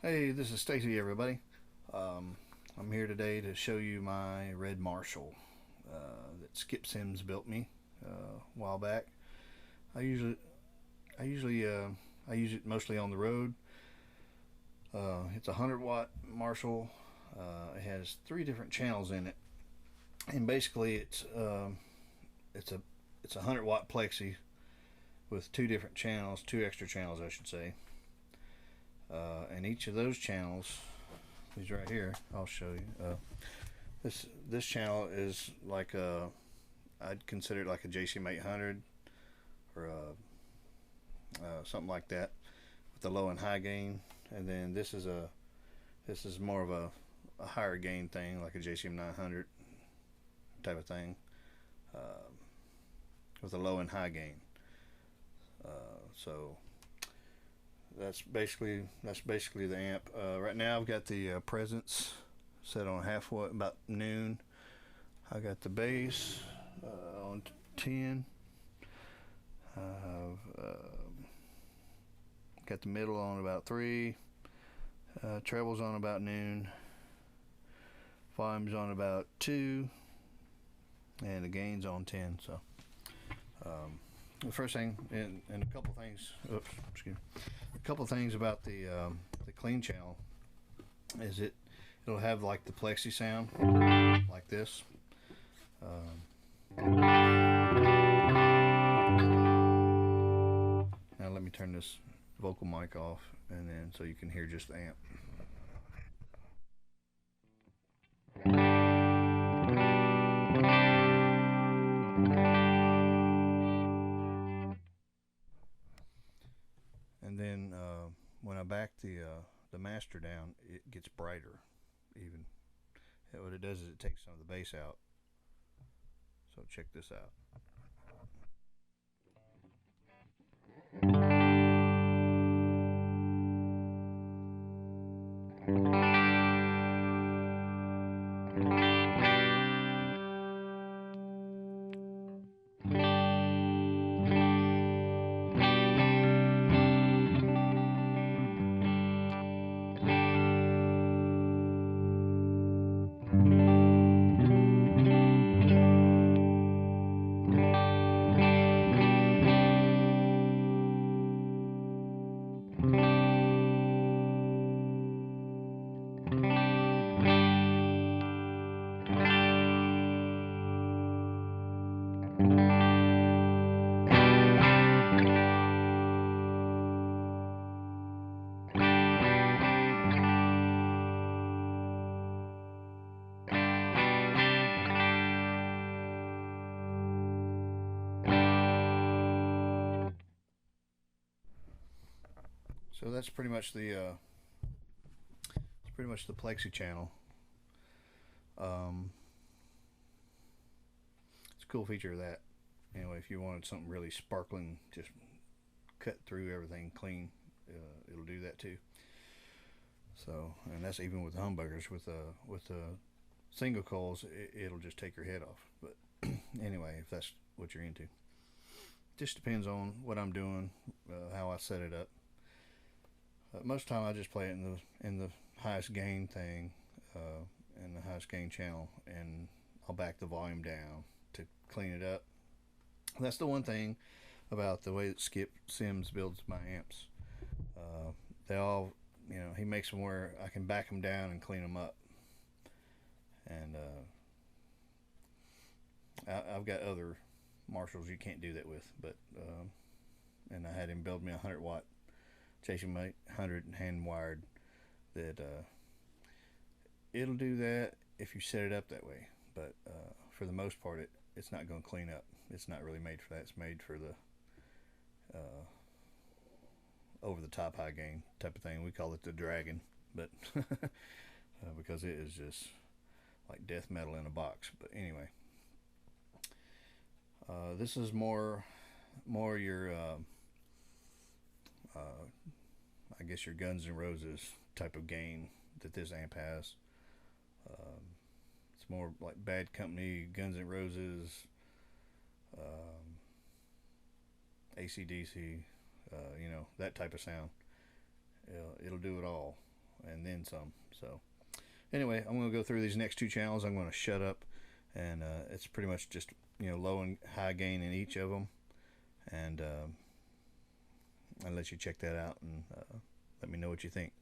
Hey, this is Stacy, everybody. I'm here today to show you my red Marshall that Skip Sims built me a while back. I usually, I usually, I use it mostly on the road. It's a 100-watt Marshall. It has three different channels in it, and basically it's a it's a 100-watt Plexi with two different channels, two extra channels, I should say. And each of those channels, these right here, I'll show you. This channel is like I'd consider it like a JCM 800 or something like that, with the low and high gain. And then this is more of a higher gain thing, like a JCM 900 type of thing, uh, with a low and high gain. So that's basically the amp. Right now I've got the presence set on half watt, about noon. I got the bass on 10. I've got the middle on about 3. Trebles on about noon. Volume's on about 2, and the gain's on 10. So the first thing, and a couple things. Oops, excuse me. A couple things about the clean channel is it'll have like the Plexi sound like this. Now let me turn this vocal mic off, and then so you can hear just the amp. And then when I back the master down, it gets brighter. Even what it does is it takes some of the bass out. So check this out. So that's pretty much the Plexi channel. It's a cool feature of that. Anyway, if you wanted something really sparkling, just cut through everything clean, it'll do that too. So, and that's even with humbuckers. With single coils, it'll just take your head off. But anyway, if that's what you're into, just depends on what I'm doing, how I set it up. Most of the time, I just play it in the highest gain thing, in the highest gain channel, and I'll back the volume down to clean it up. That's the one thing about the way that Skip Sims builds my amps. They all, he makes them where I can back them down and clean them up. And I've got other Marshalls you can't do that with, but and I had him build me a 100-watt JCM 800 hand wired that it'll do that if you set it up that way. But for the most part, it's not going to clean up. It's not really made for that. It's made for the over the top high gain type of thing. We call it the Dragon, but because it is just like death metal in a box. But anyway, this is more your I guess your Guns N' Roses type of gain that this amp has. It's more like Bad Company, Guns N' Roses, AC/DC, that type of sound. It'll do it all. and then some. So anyway, I'm going to go through these next two channels. I'm going to shut up, and it's pretty much just, you know, low and high gain in each of them, and I'll let you check that out and let me know what you think.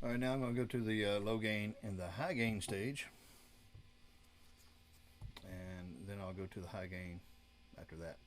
Alright, now I'm going to go to the low gain and the high gain stage, and then I'll go to the high gain after that.